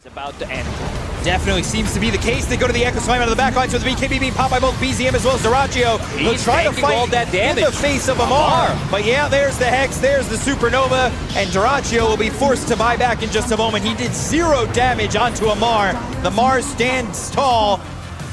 It's about to end. Definitely seems to be the case. They go to the Echo Slam out of the back line, so the BKB being popped by both BZM as well as Dyrachyo. He'll try to fight all that damage in the face of Amar. But yeah, there's the Hex, there's the Supernova, and Dyrachyo will be forced to buy back in just a moment. He did 0 damage onto Amar. The Mars stands tall,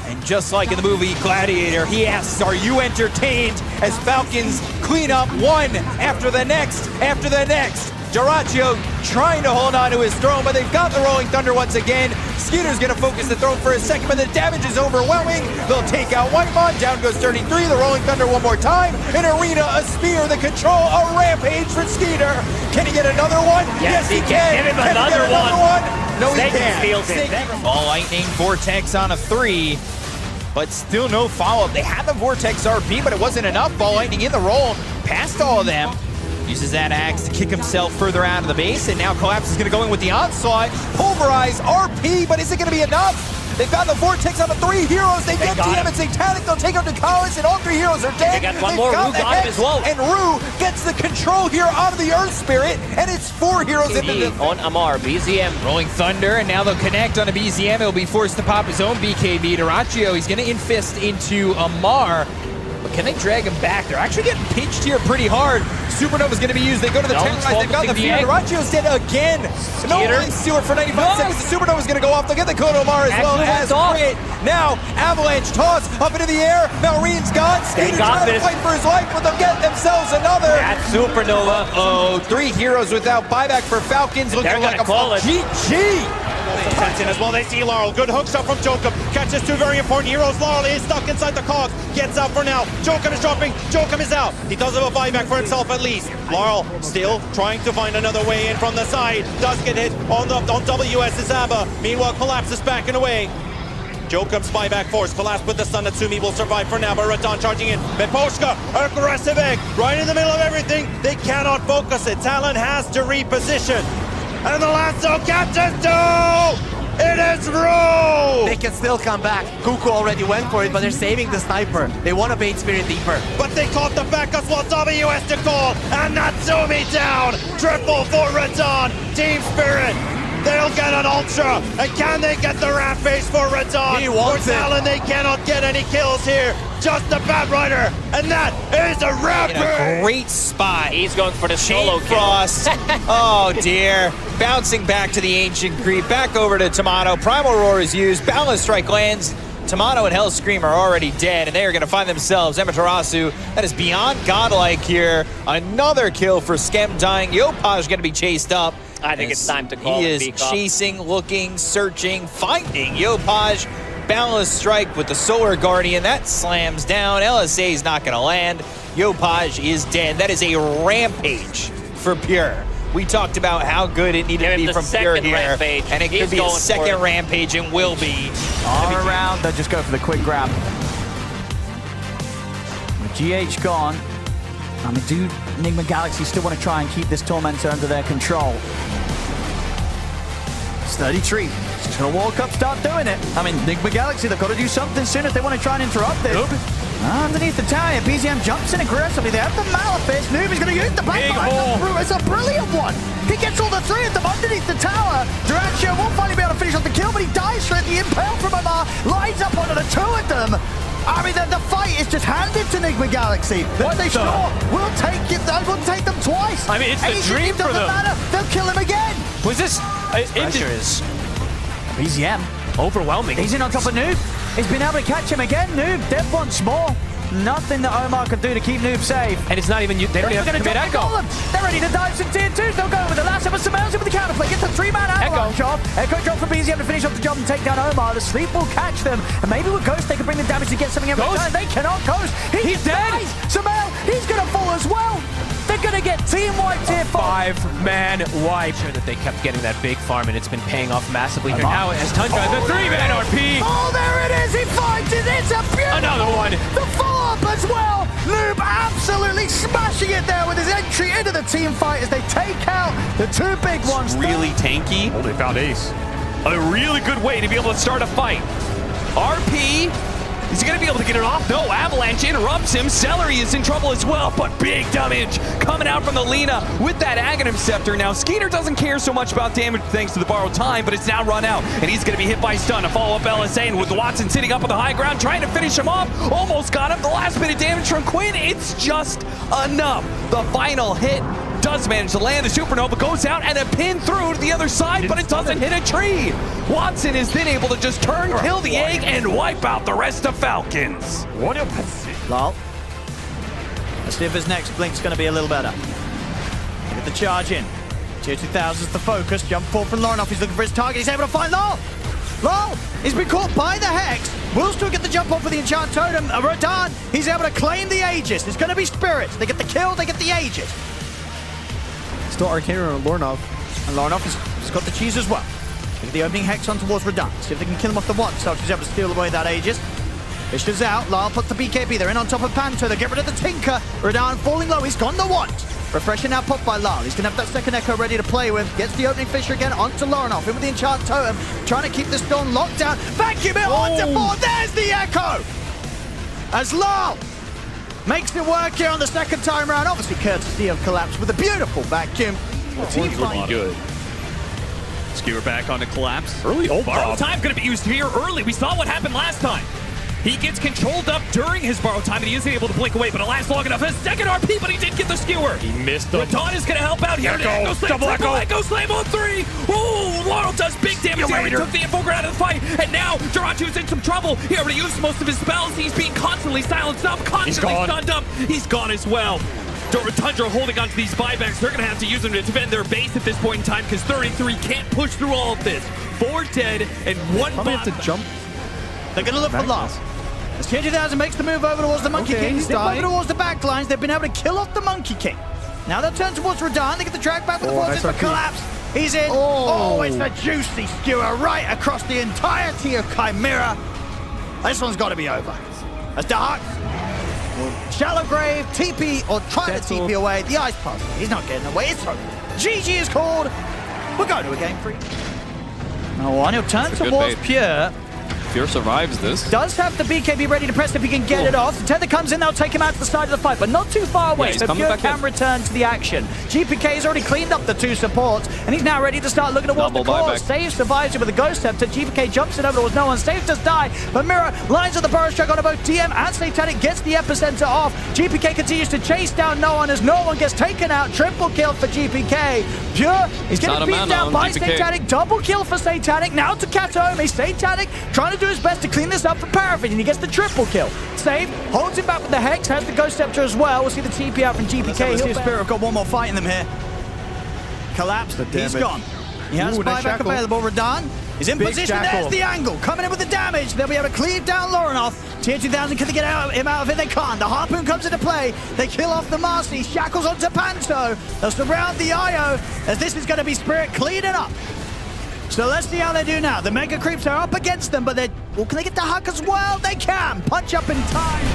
and just like in the movie Gladiator, he asks, are you entertained? As Falcons clean up one after the next, after the next. Dyrachyo trying to hold on to his throne, but they've got the Rolling Thunder once again. Skeeter's gonna focus the throne for a second, but the damage is overwhelming. They'll take out Whitemon, down goes 33, the Rolling Thunder one more time. An arena, a spear, the control, a rampage for Skeeter. Can he get another one? Yes, he can. Give him Can he another get another one? No, he can't. Steals it. Ball Lightning, Vortex on a 3, but still no follow-up. They had the Vortex RP, but it wasn't enough. Ball Lightning in the roll, past all of them. Uses that axe to kick himself further out of the base, and now Collapse is going to go in with the onslaught. Pulverize, RP, but is it going to be enough? They've got the Vortex on the 3 heroes. They get TM and Satanic. They'll take out Niklas, and all 3 heroes are dead. They got one more. Rue got him as well. And Rue gets the control here out of the Earth Spirit, and it's 4 heroes into the... On Amar, BZM. Rolling Thunder, and now they'll connect on a BZM. He'll be forced to pop his own BKB. Dyrachyo, he's going to infist into Amar. But can they drag him back? They're actually getting pinched here pretty hard. Supernova's going to be used. They go to the Terrorize. They've got the fear. Dyrachyo's dead again. No Rolling Stewart for 95 seconds. The Supernova's going to go off. They'll get the Kodo Amar as well as Crit. Now, Avalanche toss up into the air. Malreen's gone. Skeeter trying to fight for his life, but they'll get themselves another. That's Supernova. Oh, 3 heroes without buyback for Falcons. Looking like a GG. In as well, they see Laurel. Good hook shot from Jokum. Catches 2 very important heroes. Laurel is stuck inside the cog. Gets out for now. Jokum is dropping. Jokum is out. He does have a buyback for himself at least. Laurel still trying to find another way in from the side. Does get hit on WS's Abba. Meanwhile, Collapse is backing away. Jokum's buyback force. Collapse with the stun. Natsumi will survive for now, but Radon charging in. Meposhka, aggressive egg. Right in the middle of everything. They cannot focus it. Talon has to reposition. And the lasso catches 2! It is Rue! They can still come back. Kuku already went for it, but they're saving the sniper. They want to bait Spirit deeper. But they caught the back as well. WS to call, and Natsumi down! Triple for Radon! Team Spirit! They'll get an Ultra! And can they get the Rampage for Radon? He wants for Talon, they cannot get any kills here. Just the Batrider, and that is a Rampage! In a great spot. He's going for the solo kill. Frost. Oh dear. Bouncing back to the Ancient Creep, back over to Tomato. Primal Roar is used, Balance Strike lands. Tomato and Hellscream are already dead, and they are going to find themselves Amaterasu. That is beyond godlike here. Another kill for Skem dying. Yopaj going to be chased up. I think it's time to call He it. is chasing, looking, searching, finding Yopaj. Balance Strike with the Solar Guardian. That slams down. LSA is not going to land. Yopaj is dead. That is a rampage for Pure. We talked about how good it needed to be from Pure here. Rampage. And it could be a second rampage and will be. All around, they'll just go for the quick grab. With GH gone, I mean, do Enigma Galaxy still want to try and keep this Tormentor under their control? Sturdy Tree. Just gonna walk up, start doing it. I mean, Enigma Galaxy, they've got to do something soon if they want to try and interrupt this. Underneath the tower, BZM jumps in aggressively. They have the Malefice. Noob is going to use the backline. It's a brilliant one. He gets all the 3 of them underneath the tower. Dyrachyo won't finally be able to finish off the kill, but he dies straight. The impale from Amar lines up onto the 2 of them. I mean, the fight is just handed to Enigma Galaxy. What they score will take it. Will take them twice. I mean, it's a dream for them. They'll kill him again. Was this? Pressure is BZM. Overwhelming. He's in on top of Noob. He's been able to catch him again. Noob dead once more. Nothing that Omar can do to keep Noob safe. And it's not even you. They don't even have to commit Echo. They're ready to dive some tier 2s. They'll go with the lasso, but Samel's in with the counterplay. Gets a 3-man avalanche job. Echo drop for BZM to finish off the job and take down Omar. The sleep will catch them. And maybe with Ghost they can bring the damage to get something in return. They cannot. Ghost. He's dead. Samel, he's going to fall as well. They're going to get team wiped here. 5-man wipe. Sure that they kept getting that big farm, and it's been paying off massively here. Now as Tundra, the 3-man RP. Oh, there it is. He finds it. It's a beautiful. Another one. The follow-up as well. Noob absolutely smashing it there with his entry into the team fight as they take out the 2 big ones. Really tanky. Oh, they found Ace. A really good way to be able to start a fight. RP Is he going to be able to get it off? No, Avalanche interrupts him. Celery is in trouble as well, but big damage coming out from the Lina with that Aghanim Scepter. Now, Skeeter doesn't care so much about damage thanks to the borrowed time, but it's now run out, and he's going to be hit by stun. A follow-up LSA, and with Watson sitting up on the high ground, trying to finish him off. Almost got him. The last bit of damage from Quinn. It's just enough. The final hit does manage to land. The Supernova goes out and a pin through to the other side, but it doesn't hit a tree. Watson is then able to just turn, kill the egg, and wipe out the rest of Falcons. Lol. Let's see if his next blink's going to be a little better. Look at the charge in. Tier 2000 is the focus. Jump forward from Lornoff. He's looking for his target. He's able to find Lol. Lol! He's been caught by the Hex. Will still get the jump off for the Enchant Totem. Rodan, he's able to claim the Aegis. It's going to be Spirits. They get the kill, they get the Aegis. Still Arcana on Lornoff. And Lornoff has got the cheese as well. Look at the opening Hex on towards Rodan. See if they can kill him off the one. So she's able to steal away that Aegis. Fisher's out. Lyle puts the BKB. They're in on top of Panto. They get rid of the Tinker. Rodan falling low. He's gone the want. Refreshing now popped by Lyle. He's going to have that second Echo ready to play with. Gets the opening Fisher again onto Lornoff. In with the Enchant Totem. Trying to keep the Storm locked down. Vacuum it onto 4. There's the Echo. As Lyle makes it work here on the second time round. Obviously courtesy of Collapse with a beautiful vacuum. Team looking good. Skewer back onto Collapse. Early borrow time going to be used here early. We saw what happened last time. He gets controlled up during his borrow time, and he isn't able to blink away, but it lasts long enough. A second RP, but he did get the skewer. He missed them. Radon is going to help out here. Echo Slam, double Echo Slam on 3. Ooh, Laurel does big damage here. He took the Invoker out of the fight, and now Jirachu's in some trouble. He already used most of his spells. He's being constantly silenced up, constantly stunned up. He's gone as well. Tundra holding onto these buybacks. They're going to have to use them to defend their base at this point in time because 33 can't push through all of this. 4 dead and 1 bot. Have to jump. They're going to look for loss. As Tier 2000 makes the move over towards the Monkey King, they move over towards the back lines. They've been able to kill off the Monkey King. Now they'll turn towards Radon. They get the drag back with the forces for Collapse. He's in. Oh, it's a juicy skewer right across the entirety of Chimera. This one's got to be over. As Dark Shallow Grave, TP, or try to TP away. The Ice Puzzle. He's not getting away. It's over. GG is called. We'll go to a game 3. Oh, and he'll turn towards Pure. Pure survives this. Does have the BKB ready to press if he can get it off. The Tether comes in, they'll take him out to the side of the fight, but not too far away, so Pure can return to the action. GPK has already cleaned up the 2 supports, and he's now ready to start looking towards the core. Save survives it with a Ghost Scepter. GPK jumps it over towards no one. Save does die, but Mirror lines up the Burrow Strike on both DM and Satanic, gets the Epicenter off. GPK continues to chase down no one as no one gets taken out. Triple kill for GPK. Pure is getting beat down by Satanic. Double kill for Satanic. Now to Katomi. Satanic trying to do his best to clean this up for Paraffin, and he gets the triple kill. Save, holds him back with the Hex, has the Ghost Scepter as well. We'll see the TP out from GPK. Spirit have got one more fight in them here. Collapse, he's gone. He has buyback available. Radon is in position. There's the angle. Coming in with the damage. They'll be able to cleave down Lornoff. Tier 2000, can they get him out of it? They can't. The Harpoon comes into play. They kill off the Marcy. Shackles onto Panto. They'll surround the IO, as this is going to be Spirit cleaning up. So let's see how they do now. The Mega Creeps are up against them, but they're... Well, can they get the Huck as well? They can. Punch up in time.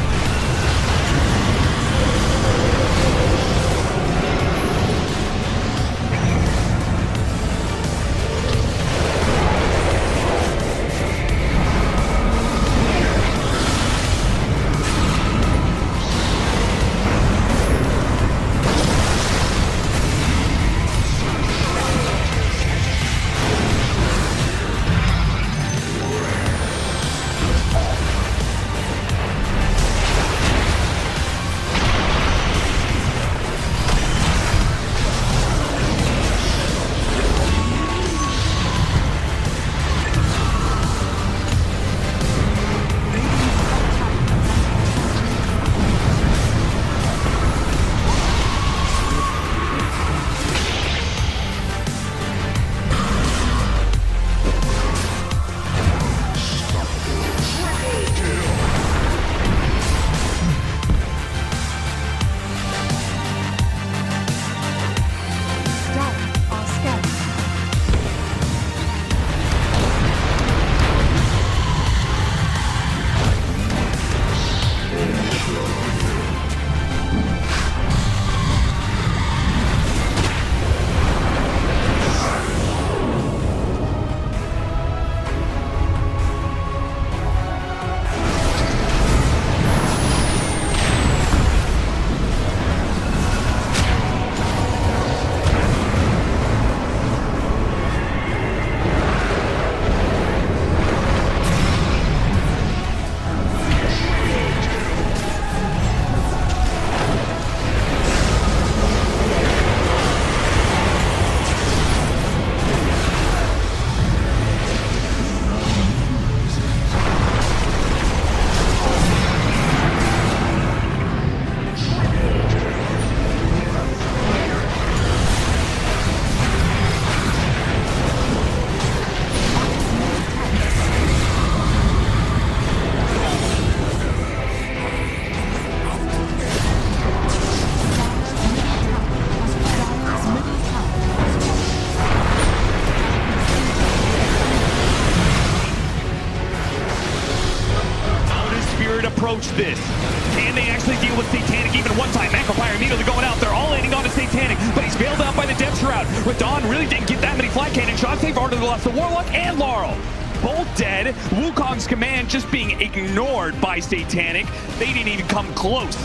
But Dawn really didn't get that many flat cannon shots. They've already lost the Warlock and Laurel. Both dead. Wukong's command just being ignored by Satanic. They didn't even come close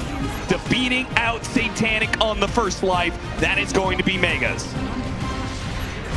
to beating out Satanic on the first life. That is going to be Megas.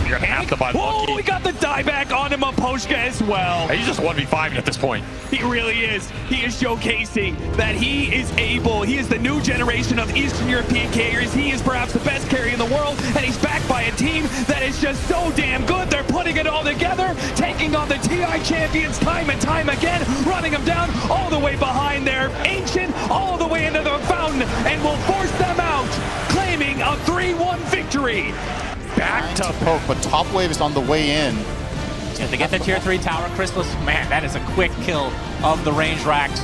You're gonna have to buy Whoa, Lucky. we got the dieback onto Maposhka as well. He's just 1v5 at this point. He really is. He is showcasing that he is able. He is the new generation of Eastern European carriers. He is perhaps the best carry in the world, and he's backed by a team that is just so damn good. They're putting it all together, taking on the TI champions time and time again, running them down all the way behind their Ancient, all the way into the fountain, and will force them out, claiming a 3-1 victory. Back to poke, but top wave is on the way in. Yeah, they get the tier 3 tower. Chrysalis, man, that is a quick kill of the range racks.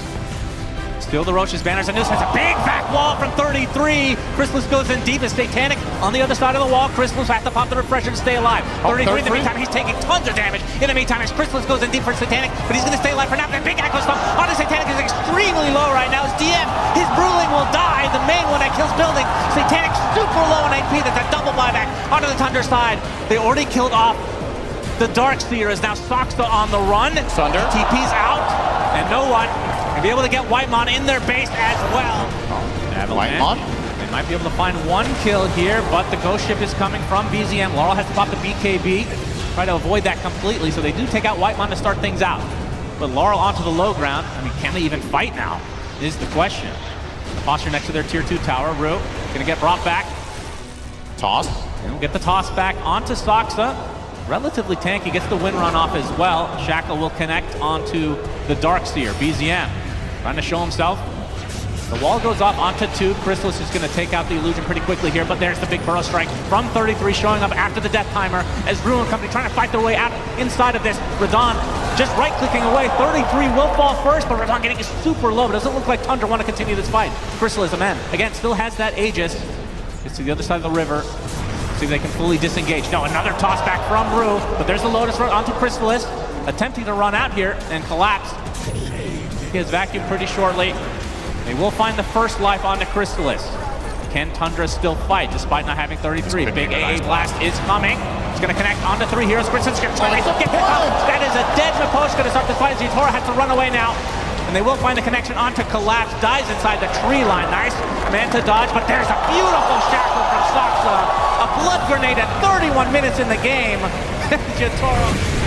Steal the Roche's banners, and this has a big back wall from 33. Chrysalis goes in deep as Satanic on the other side of the wall. Chrysalis has to pop the refresher to stay alive. 33 in the meantime, he's taking tons of damage. In the meantime, as Chrysalis goes in deep for Satanic, but he's going to stay alive for now. That big echo stomp onto Satanic is extremely low right now. His DM, his Bruling will die. The main one that kills building. Satanic super low on AP. That's a double buyback onto the Thunder side. They already killed off the Darkseer. Is now Soxa on the run. Thunder. TP's out, and no one be able to get Whitemon in their base as well. Whitemon? They might be able to find one kill here, but the ghost ship is coming from BZM. Laurel has to pop the BKB, try to avoid that completely, so they do take out Whitemon to start things out. But Laurel onto the low ground. I mean, can they even fight now, is the question. The posture next to their tier 2 tower. Rue gonna get brought back. Toss. And get the toss back onto Soxa. Relatively tanky, gets the win run off as well. Shackle will connect onto the Darkseer. BZM trying to show himself. The wall goes off onto 2. Chrysalis is going to take out the illusion pretty quickly here, but there's the big burrow strike from 33 showing up after the death timer as Ruin Company trying to fight their way out inside of this. Radon just right-clicking away. 33 will fall first, but Radon getting super low. It doesn't look like Tundra want to continue this fight. Chrysalis, man, again, still has that Aegis. Gets to the other side of the river. See if they can fully disengage. No, another toss back from Rue, but there's the Lotus run onto Chrysalis, attempting to run out here and collapse. He has vacuumed pretty shortly. They will find the first life onto Chrysalis. Can Tundra still fight despite not having 33? Big AA blast is coming. It's going to connect onto 3 heroes. Chrysalis gets get that is a dead Maposhka to start the fight. Zitora has to run away now. And they will find the connection onto Collapse. Dies inside the tree line. Nice man to dodge, but there's a beautiful shackle from Soxa. A blood grenade at 31 minutes in the game. Zitora.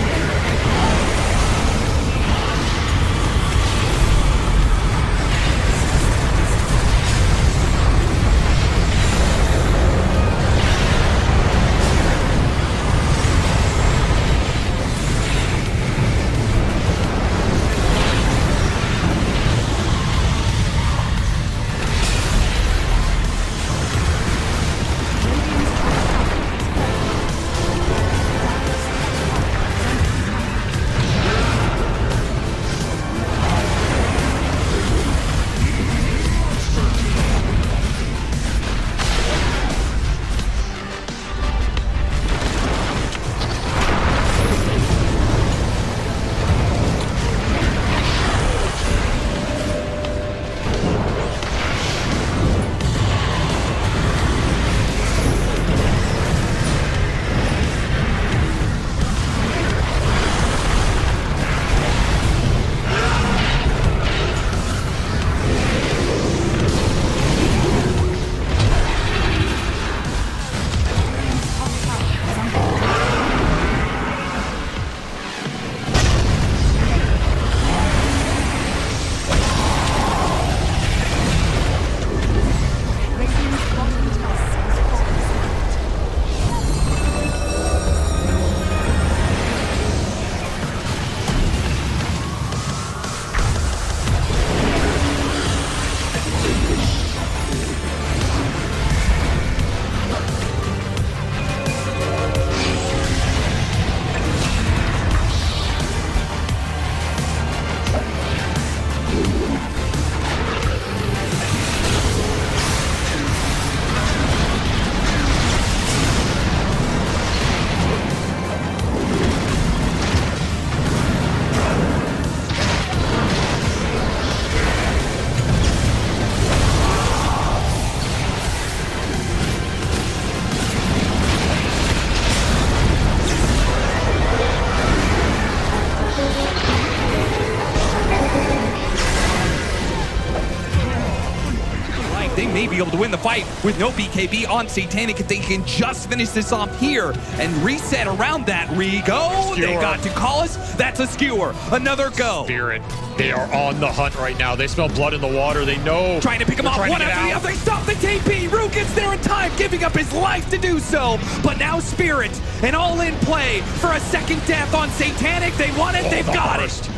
be able to win the fight with no BKB on Satanic. If they can just finish this off here and reset around that, Rigo, they got to call us. That's a skewer. Another go. Spirit, they are on the hunt right now. They smell blood in the water. They know. Trying to pick him off one after the other. They stop the TP. Rue gets there in time, giving up his life to do so. But now Spirit, an all-in play for a second death on Satanic. They want it. They've got it.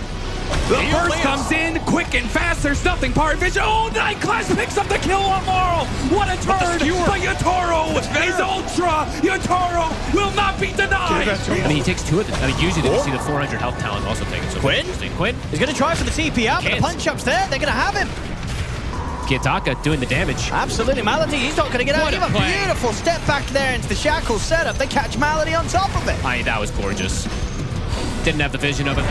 The burst comes in quick and fast. There's nothing power vision. Oh, Niklas picks up the kill on Laurel. What a turn by Yotaro is ultra. Yotaro will not be denied. I mean, he takes 2 of them. I mean, usually they see the 400 health talent also taking so Quinn? Quinn? He's going to try for the TP out, but the punch-up's there. They're going to have him. Kitaka doing the damage. Absolutely. Malady, he's not going to get out. Even beautiful step back there into the Shackle setup. They catch Malady on top of it. I mean, that was gorgeous. Didn't have the vision of it.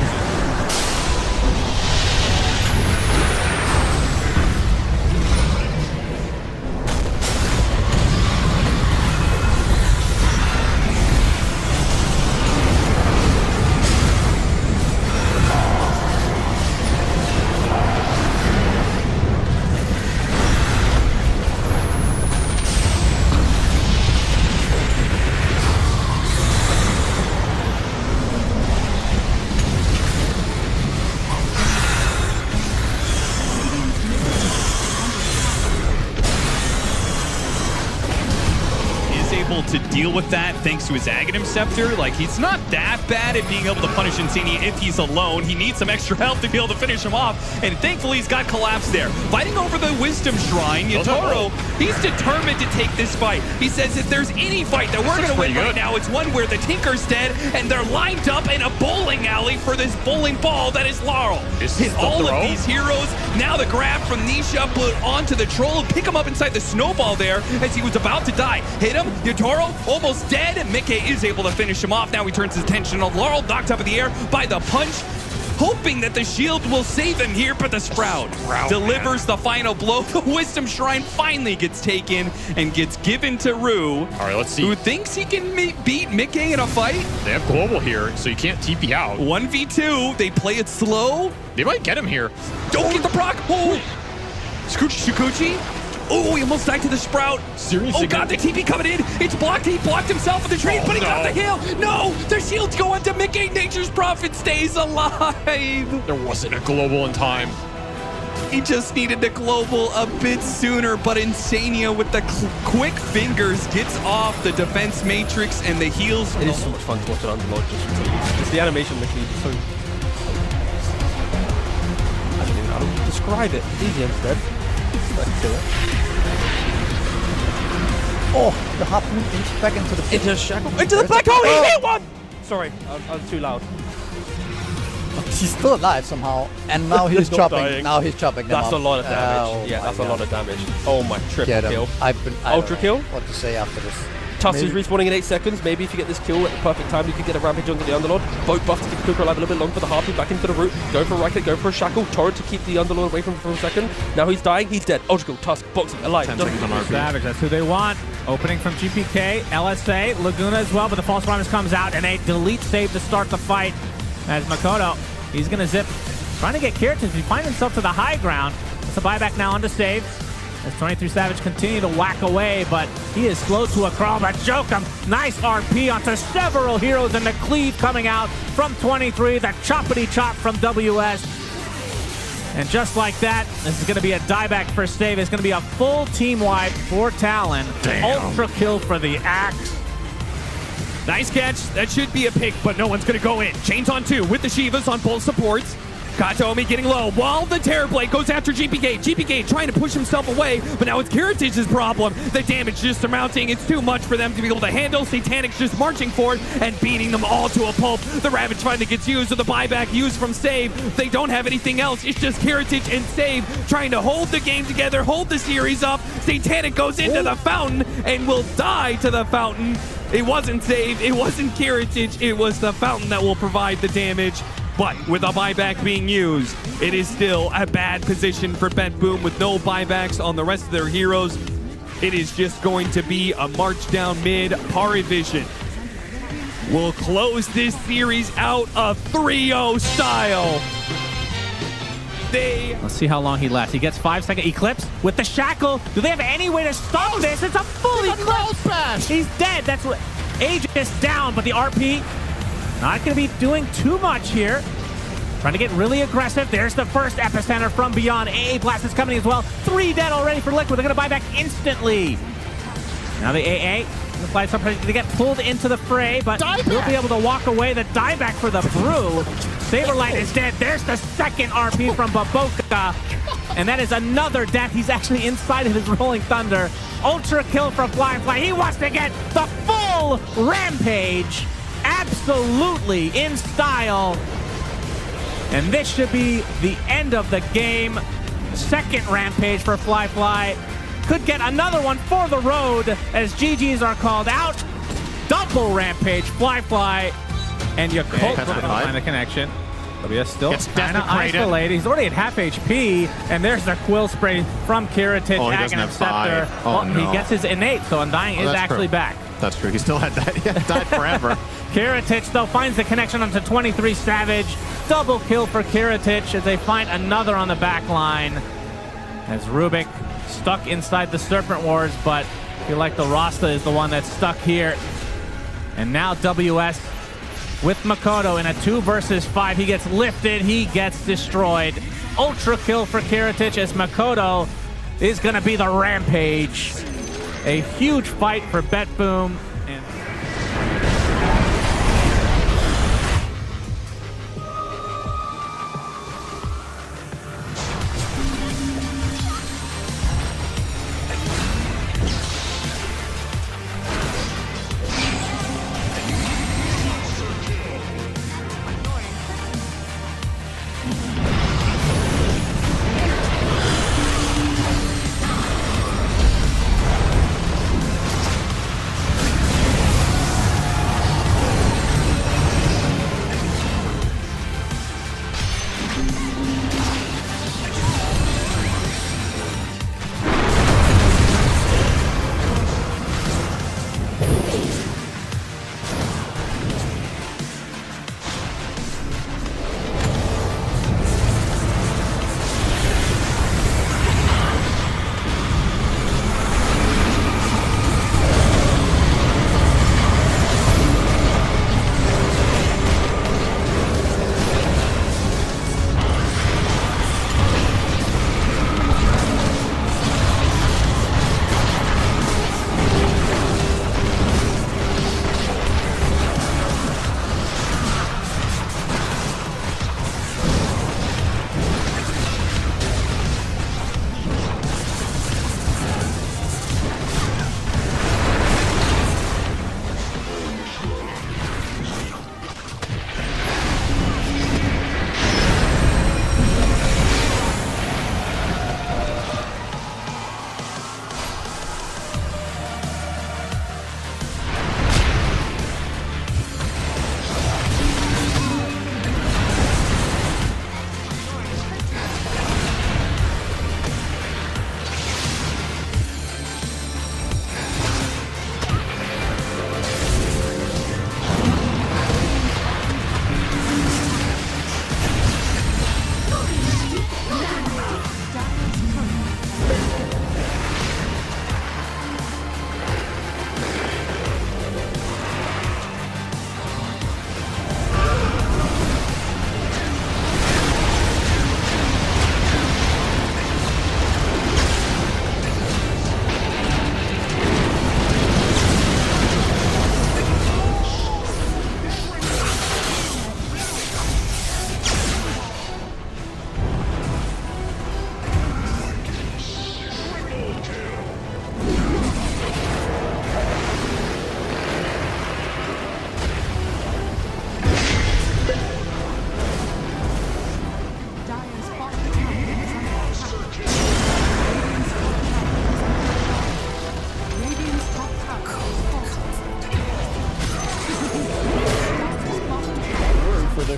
To deal with that thanks to his Aghanim Scepter. Like, he's not that bad at being able to punish Insania if he's alone. He needs some extra help to be able to finish him off, and thankfully he's got Collapse there. Fighting over the Wisdom Shrine, Yotaro, he's determined to take this fight. He says if there's any fight that we're going to win right now, it's one where the Tinker's dead and they're lined up in a bowling alley for this bowling ball that is Laurel. Hit all of these heroes. Now the grab from Nisha put onto the troll and pick him up inside the snowball there as he was about to die. Hit him, Yotaro almost dead. Mickey is able to finish him off. Now he turns his attention on Laurel, knocked up in the air by the punch, hoping that the shield will save him here, but the Sprout delivers the final blow. The Wisdom Shrine finally gets taken and gets given to Rue. All right, let's see. Who thinks he can beat Mickey in a fight? They have Global here, so you can't TP out. 1v2, they play it slow. They might get him here. Don't get the proc. Oh, Shukuchi. Oh, he almost died to the Sprout. Seriously? Oh God, the TP coming in. It's blocked. He blocked himself with the tree, but he got the heal. No, their shields go onto Mickey. Nature's Prophet stays alive. There wasn't a global in time. He just needed the global a bit sooner, but Insania with the quick fingers gets off the defense matrix and the heals. It is so much fun to watch it Underlord. It's the animation that is so... I don't even know how to describe it. DZM's dead. Let's do it. Oh, the harpoon back into the... Into the shackle. Into the black hole! He hit one! Sorry, I was too loud. He's still alive somehow, and now he's chopping. Dying. Now he's chopping them That's up. a lot of damage. Oh Yeah, that's a lot of damage. Oh my, triple kill. I Ultra kill? What to say after this? Tusk is respawning in 8 seconds. Maybe if you get this kill at the perfect time, you could get a rampage onto the Underlord. Boat buff to keep Cooper alive a little bit longer for the harpoon back into the root. Go for a right click, go for a shackle. Torrent to keep the Underlord away from him for a second. Now he's dying, he's dead. Ultra kill, Tusk, boxing, alive. 10 seconds on RP. Savage, that's who they want. Opening from GPK, LSA, Laguna as well, but the False Promise comes out and a delete save to start the fight. As Makoto, he's gonna zip, trying to get Kiritis. He finds himself to the high ground. It's a buyback now onto save. As 23 Savage continue to whack away, but he is slow to a crawl. But Jokum, nice RP onto several heroes, and the cleave coming out from 23, the choppity chop from WS. And just like that, this is going to be a dieback for save. It's going to be a full team wipe for Talon. Ultra kill for the Axe. Nice catch. That should be a pick, but no one's going to go in. Chains on 2 with the Shivas on both supports. Katomi getting low while the Terrorblade goes after GPK. GPK trying to push himself away, but now it's Kiritich's problem. The damage just surmounting. It's too much for them to be able to handle. Satanic's just marching forward and beating them all to a pulp. The Ravage finally gets used with the buyback used from Save. They don't have anything else. It's just Kiritich and Save trying to hold the game together, hold the series up. Satanic goes into the fountain and will die to the fountain. It wasn't Save, it wasn't Kiritich, it was the fountain that will provide the damage. But with a buyback being used, it is still a bad position for Bet Boom with no buybacks on the rest of their heroes. It is just going to be a march down mid. Parivision will close this series out a 3-0 style. day. Let's see how long he lasts. He gets 5-second Eclipse with the shackle. Do they have any way to stop this? It's a full Eclipse. He's dead. That's what Aegis down, but the RP not going to be doing too much here. Trying to get really aggressive. There's the first epicenter from beyond. AA Blast is coming as well. 3 dead already for Liquid. They're going to buy back instantly. Now the AA applies some pressure to get pulled into the fray, but he'll be able to walk away. The dieback for the Brew. Saberlight is dead. There's the second RP from Baboka. And that is another death. He's actually inside of his Rolling Thunder. Ultra kill from Fly. He wants to get the full Rampage. Absolutely in style. And this should be the end of the game. Second Rampage for Fly. Could get another one for the road as GGs are called out. Double Rampage, Fly. And you can't find the connection. WS still kind of isolated. He's already at half HP. And there's the Quill Spray from Kiritich. Oh, he doesn't have Scepter. Oh, no. He gets his innate, so Undying is actually back. That's true. He still had that. He died forever. Kiritich, though, finds the connection onto 23 Savage. Double kill for Kiritich as they find another on the back line. As Rubik stuck inside the Serpent Wars, but I feel like the Rasta is the one that's stuck here. And now WS with Makoto in a 2 versus 5. He gets lifted, he gets destroyed. Ultra kill for Kiritich as Makoto is going to be the Rampage. A huge fight for BetBoom.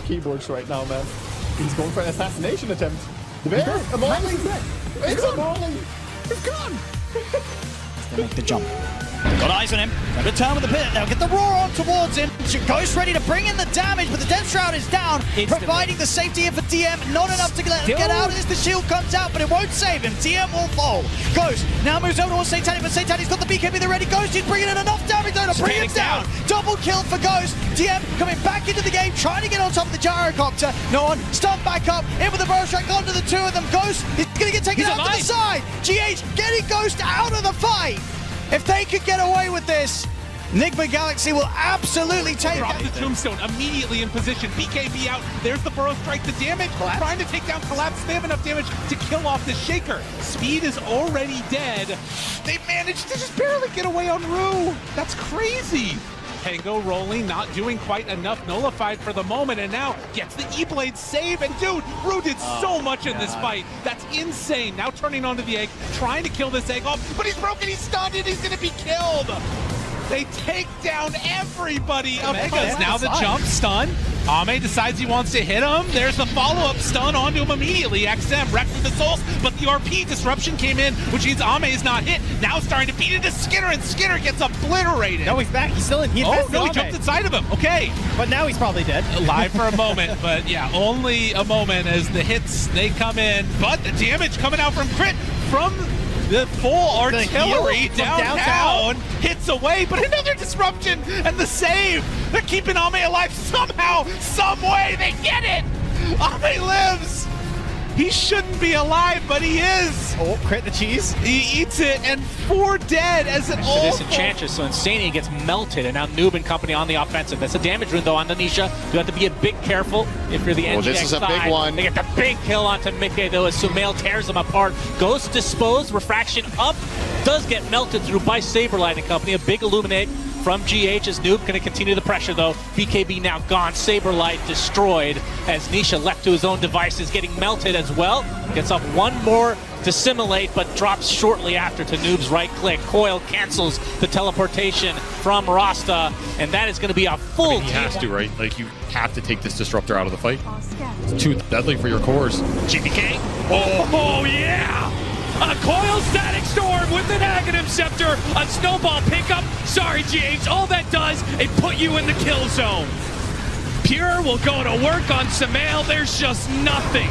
keyboards right now, man. He's going for an assassination attempt. The bear, a Molly. It's a Molly. It's gone. if they make the jump. Got eyes on him. Going to turn with the pit. They'll get the roar on towards him. Ghost ready to bring in the damage, but the Death Shroud is down, providing the safety here for DM. Not enough to let him get out as the shield comes out, but it won't save him. DM will fall. Ghost now moves over towards Satanic, but Satanic's got the BKB there ready. Ghost is bringing in enough damage though to bring him down. Double kill for Ghost. DM coming back into the game, trying to get on top of the gyrocopter. No one. Stun back up. In with the Burrow Strike onto the two of them. Ghost is going to get taken out to the side. GH getting Ghost out of the fight. If they could get away with this, Enigma Galaxy will absolutely take Drop the Tombstone immediately in position. BKB out. There's the Burrow Strike. The damage. Collapse. Trying to take down Collapse. They have enough damage to kill off the Shaker. Speed is already dead. They managed to just barely get away on Rue. That's crazy. Tango rolling, not doing quite enough. Nullified for the moment, and now gets the E-Blade save. And dude, Rue did so much in this fight. That's insane. Now turning onto the egg, trying to kill this egg off, but he's broken, he's stunned, and he's gonna be killed. They take down everybody. Omega's now the jump stun. Ame decides he wants to hit him. There's the follow-up stun onto him immediately. XM wrecked with the souls, but the RP disruption came in, which means Ame is not hit. Now starting to beat into Skinner, and Skinner gets obliterated. No, he's back. He's still in. He jumped inside of him. Okay. But now he's probably dead. Alive for a moment, but yeah, only a moment as the hits, they come in. But the damage coming out from Crit from the full artillery downtown hits away, but another disruption and the save. They're keeping Ame alive somehow, some way. They get it. Ame lives. He shouldn't be alive, but he is. Oh, Crit the cheese. He eats it, and 4 dead as an all. Disenchantress, so Insania gets melted, and now Noob and company on the offensive. That's a damage rune, though, on Nisha. You have to be a bit careful if you're the NGX this is a side. big one. They get the big kill onto Mickey, though, as Sumail tears them apart. Ghost disposed, refraction up, does get melted through by Saberlight and company. A big illuminate from GH as Noob going to continue the pressure, though. BKB now gone, Saberlight destroyed as Nisha left to his own devices, getting melted as well. Gets up one more to simulate, but drops shortly after to Noob's right click. Coil cancels the teleportation from Rasta, and that is going to be a full He has to, right? Like, you have to take this disruptor out of the fight. It's too deadly for your cores. GPK. Oh yeah! A Coil Static Storm with an Aghanim Scepter, a Snowball pickup. Sorry, GH, all that does is put you in the kill zone. Pure will go to work on Sumail. There's just nothing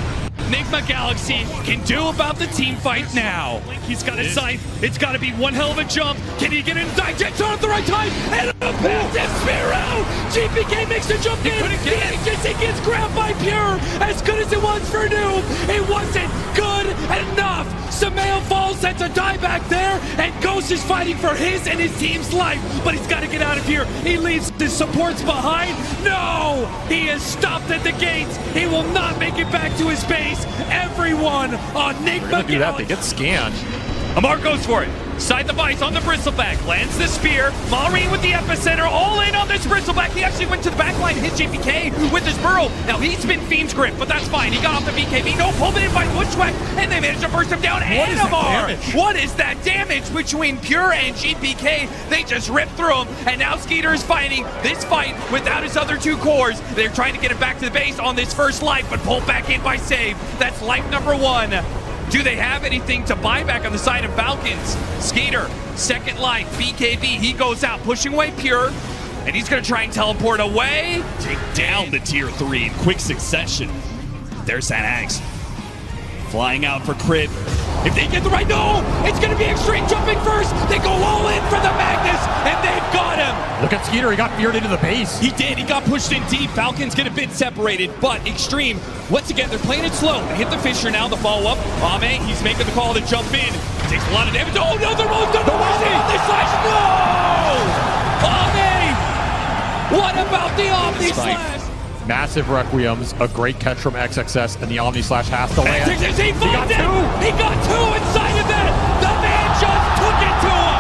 Enigma Galaxy can do about the team fight now. He's got his sight. It's got to be one hell of a jump. Can he get in digest at the right time? And a passive Spiro! GPK makes the jump in. The agency gets grabbed by Pure. As good as it was for Noob, it wasn't good enough. Sumail falls, sets a die back there, and Ghost is fighting for his and his team's life. But he's got to get out of here. He leaves his supports behind. No! He is stopped at the gates. He will not make it back to his base. Everyone on Enigma Do that, they get scanned. Amar goes for it. Side the Vice on the Bristleback. Lands the spear. Maureen with the epicenter. All in on this Bristleback. He actually went to the back line and hit JPK with his burrow. Now he's been Fiend's Grip, but that's fine. He got off the BKB. No, pulled it in by Bushwhack, and they managed to burst him down. And Amar. What is that damage between Pure and GPK? They just ripped through him, and now Skeeter is fighting this fight without his other 2 cores. They're trying to get him back to the base on this first life, but pulled back in by Save. That's life number 1. Do they have anything to buy back on the side of Falcons? Skeeter, second life, BKB, he goes out, pushing away Pure, and he's gonna try and teleport away. Take down the tier 3 in quick succession. There's that axe. Flying out for Crit. If they get the right, no! It's gonna be Extreme jumping first! They go all in for the Magnus, and they've got him! Look at Skeeter, he got veered into the base. He did, he got pushed in deep. Falcons get a bit separated, but Extreme, once again, they're playing it slow. They hit the Fisher now, the follow-up. Ame, he's making the call to jump in. Takes a lot of damage. Oh no, they're rolling down the Omni Slash! No! Ame! What about the Omni Slash? Massive Requiems, a great catch from XXS, and the Omni Slash has to land. He got 2! He got 2 inside of that! The man just took it to him!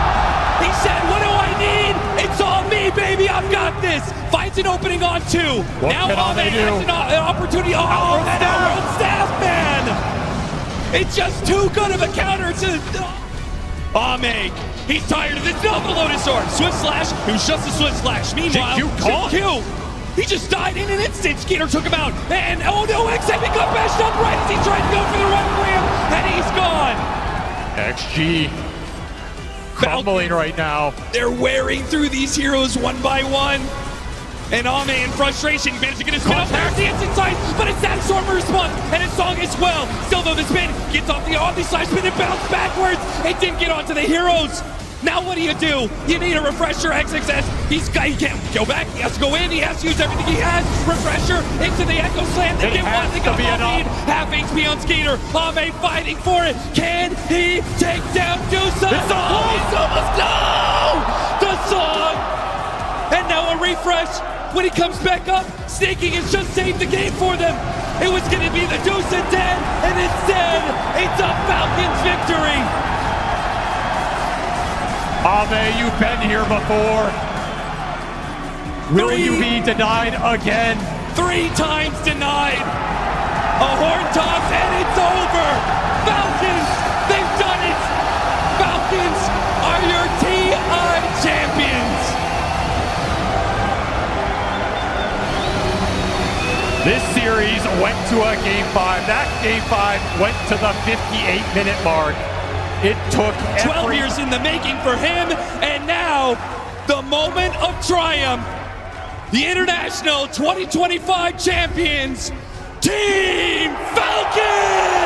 He said, what do I need? It's all me, baby, I've got this! Finds an opening on 2. What now can Ame has an opportunity. Oh, that Outworld Staff, man! It's just too good of a counter to... Ame, he's tired of this. No, the Lotus Orb. Swift Slash, it was just a Swift Slash. Meanwhile, GQ, he just died in an instant. Skeeter took him out. And oh no, XM, he got bashed up right as he tried to go for the right ramp. And he's gone. XG. crumbling right now. They're wearing through these heroes one by one. And Ame in frustration managed to get his spin up there. The inside, but it's that storm response and his song as well. Still though, the spin gets off the side spin and bounce backwards. It didn't get onto the heroes. Now what do? You need a refresher, XXS. He can't go back. He has to go in. He has to use everything he has. Refresher into the Echo Slam. They get one. They got a lead. Half HP on Skeeter. Ame fighting for it. Can he take down Dusa? The song! No! The song! And now a refresh. When he comes back up, Snaking has just saved the game for them. It was going to be the Dusa dead, and instead, it's a Falcons victory. Ame, you've been here before. Will you be denied again? 3 times denied. A horn toss, and it's over. Falcons, they've done it. Falcons are your TI champions. This series went to a Game 5. That Game 5 went to the 58-minute mark. It took 12 years in the making for him, and now the moment of triumph. The International 2025 champions, Team Falcons!